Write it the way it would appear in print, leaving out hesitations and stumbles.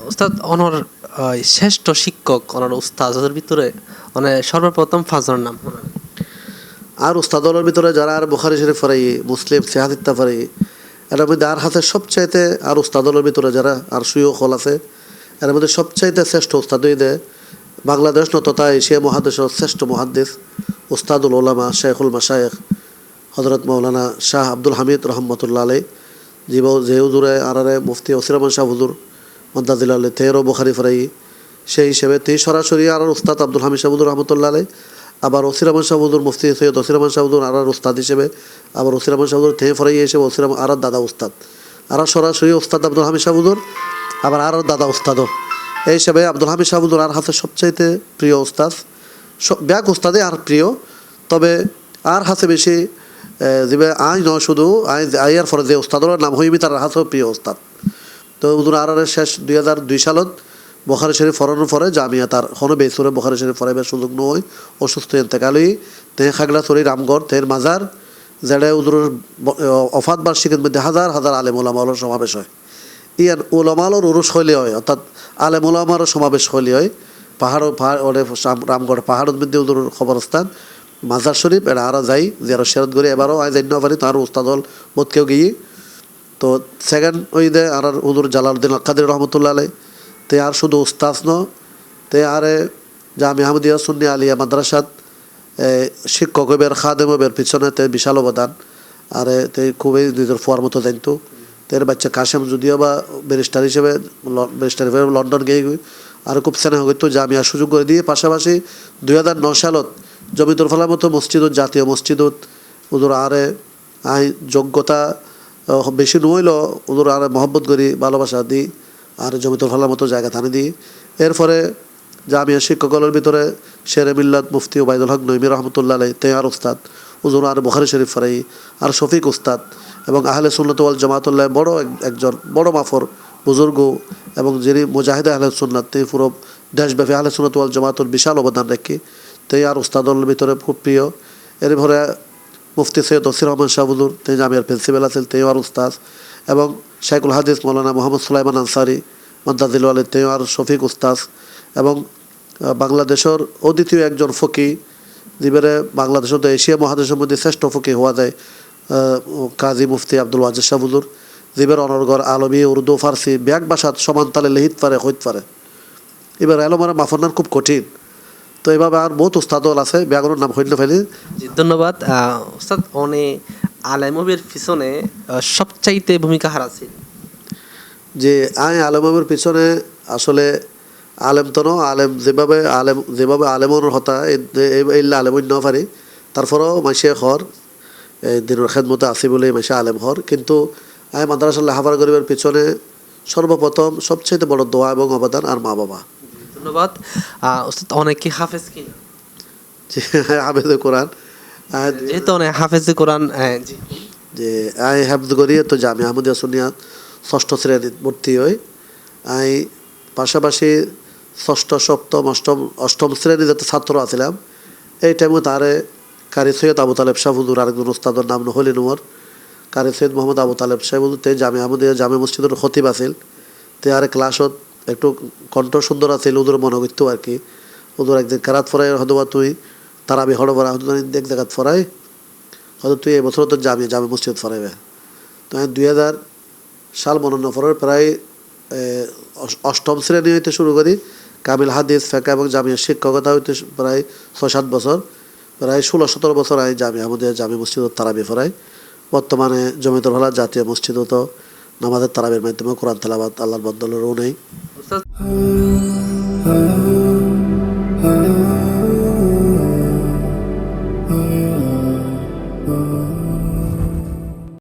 উস্তাদ অনর শ্রেষ্ঠ শিক্ষক অনর উস্তাদের ভিতরে মানে সর্বপ্রথম ফাজর নাম আর উস্তাদলের ভিতরে যারা আর বুখারী শরীফ পড়াই, মুসলিম সিহাদিত্তা পড়াই, এর মধ্যে আর হাতে সবচাইতে আর উস্তাদলের ভিতরে যারা আর সুয়োগ হল আছে, এর মধ্যে সবচাইতে শ্রেষ্ঠ উস্তাদই দেয় বাংলাদেশ তথা এশিয়া মহাদেশের শ্রেষ্ঠ মুহাদ্দিস উস্তাদুল ওলামা শেখুল মাশায়েখ হজরত মৌলানা শাহ আব্দুল হামিদ রহমতুল্লাহ আলাই যে হুজুরে আরারে মুফতি ওসিরহমান শাহ হুজুর মদ্দাজিল আলী তেরো বুখারি ফরাই, সেই হিসেবে তিনি সরাসরি আর উস্তাদ আব্দুল হামিদ শাহ হুজুর রহমতুল্লাহ আলাই, আবার ওসিরহমান শাহ হুজুর মুফতি সৈয়দ ওসিরহমান শাহ হুজুর আর উস্তাদ হিসেবে, আবার ওসিরহমান শাহ হুজুর তে ফরাই হিসেবে ওসিরহমান আর দাদা উস্তাদ, আর সরাসরি উস্তাদ আব্দুল হামিদ শাহ হুজুর আবার আর দাদা উস্তাদও। এই হিসাবে আব্দুল হামিদ শাহ হুজুর আর হাতে সবচাইতে প্রিয় উস্তাদ, ব্যাক উস্তাদে আর প্রিয়, তবে আর হাতে বেশি যে আই ন শুধু আইয়ার ফলে যে উস্তাদর নাম হইবি তার হাতেও প্রিয় উস্তাদ। তো হুজুর আর শেষ 2002 সালত বুখারী শরীফ ফরানোর পরে জামিয়া তার হনো বেসুরে বুখারী শরীফ ফরাইবার সুযোগ নয়, অসুস্থ এন্তেকালই তে খাগড়াছড়ি রামগড় তের মাজার যেটা হুজুরের অফাত বার্ষিকের মধ্যে হাজার হাজার আলেম ওলামার সমাবেশ হয়। ইয়ান ওলামালর উরুস হইলে হয়, অর্থাৎ আলেম ওলামারও সমাবেশ হইলে হয়। পাহাড় রামগড় পাহাড়ের মধ্যে হুজুরের খবরস্থান মাজার শরীফ এটা আরও যাই যারা শেরত করে এবারও আয় যাই না পারি তার উস্তাদ হল বোধকেও গিয়ে। তো সেকেন্ড ওই দে আর হুজুর জালালউদ্দিন কাদের রহমতুল্লাহ আলাই তে আর শুধু উস্তাদ ন তে আরে জামিয়া আহমদিয়া সুন্নি আলিয়া মাদ্রাসাত শিক্ষক হইবের খাদেম হইবের পিছনে তে বিশাল অবদান, আর তে খুবই নিজের ফোয়ার মতো জানতো। তের বাচ্চা কাশেম যদিও বা ব্যারিস্টার হিসেবে লন্ডন গিয়ে আর খুব স্নেহ করতো, জামিয়া সুযোগ করে দিয়ে পাশাপাশি 2009 সালত জমিতুল ফালার মতো মসজিদত জাতীয় মসজিদত ওদের আরে আই যোগ্যতা বেশি নইল ওদের আরে মহব্বত করি ভালোবাসা দিই আর জমিতুল ফালার মতো জায়গা থানে দিই। এরপরে জামিয়া শিক্ষকদের ভিতরে শেরে মিল্লাত মুফতি ওবায়দুল হক নইমি রহমতুল্লাহ আলাই তে আর উস্তাদ হুজুর আর বুখারী শরীফ ফরাই আর শফিক উস্তাদ এবং আহলে সুন্নাত ওয়াল জামাতুল্লাহ বড় একজন বড় মাফর বুজুর্গ এবং যিনি মুজাহিদে আহলে সুন্নাত তে পুরো দেশব্যাপী আহলে সুন্নাত ওয়াল জামাতুর বিশাল অবদান রাখি তে আর উস্তাদর ভিতরে খুব প্রিয়। এরপরে মুফতি সৈয়দ ওসির রহমান শাহ হুজুর তে জামিয়ার প্রিন্সিপাল আছেন তে আর উস্তাদ এবং শাইখুল হাদিস মৌলানা মোহাম্মদ সুলাইমান আনসারি মদ্দাজিল আলী তে আর শফিক উস্তাদ এবং বাংলাদেশের অদ্বিতীয় একজন ফকি যিবারে বাংলাদেশের তো এশিয়া মহাদেশের মধ্যে শ্রেষ্ঠ ফকি হওয়া যায় কাজী মুফতি আব্দুল ওয়াজেদ শাহ হুজুর যিবার অনর্গর আলমী উর্দু ফার্সি ব্যাক ভাষাত সমান তালে লিখিত পারে হইতে পারে। এবার এলোমারা মাফনার খুব কঠিন, তো এভাবে আর বহুত উস্তাদল আছে ব্যাকরণ নাম হইলে ফেলি। ধন্যবাদ উস্তাদ। অনে আলেমের পিছনে সবচাইতে ভূমিকা হারাছে যে আলেমের পিছনে আসলে আলেম তো আলেম যেভাবে আলেমর হতা এইলা আলেম ন পারি, তারপরেও মাসে হর দিনের খেদমতে আসি বলে মাসে আলেম হর, কিন্তু মাদ্রাসা লেখাপড়া করিবার পিছনে সর্বপ্রথম সবচেয়ে বড় দোয়া এবং অবদান আর মা বাবা। ধন্যবাদ উস্তাদ। অনেকে হাফেজ কি হাফেজ কোরআন যেহেতু অনেক হাফেজ কোরআন যে হাফজ করি তো জামিয়া আহমদিয়া সুন্নিয়াত 6ষ্ঠ শ্রেণীত ভর্তি হই। পাশাপাশি 6ষ্ঠ 7ম 8ম শ্রেণী যাতে ছাত্র আছিলাম এই টাইমে তারে কারি সৈয়দ আবু তালেব শাহ হুজুর আরেকজন উস্তাদের নাম নহলি নুমর কারি সৈয়দ মোহাম্মদ আবু তালেব শাহ হুজুর তে জামিয়া আহমদিয়া জামে মসজিদের খতিব আছিল। তে আর ক্লাসত একটু কণ্ঠ সুন্দর আছিল হুজুর মনে করতো আর কি। হুজুর একদিন কেরাত ফরাই হয়তো তুই তারাবি হড়বরা হয়তো এক জায়গাত ফরাই হয়তো তুই এবছর তো জামে মসজিদ ফরাইবে। তো 2000 সাল মনোনয়ন ফরার প্রায় 8ম শ্রেণী হইতে শুরু করি কামিল হাদিস ফেকা এবং জামিয়া শিক্ষকতা হইতে প্রায় 6-7 বছর, প্রায় 16-17 বছর আমি জামিয়া আমাদের জামে মসজিদ তারাবি ফরাই। বর্তমানে জমিতুল ফালা জাতীয় মসজিদও তো নামাজের তারাবির মাধ্যমে কোরআন তেলাওয়াত আল্লাহর বদলেরও নেই।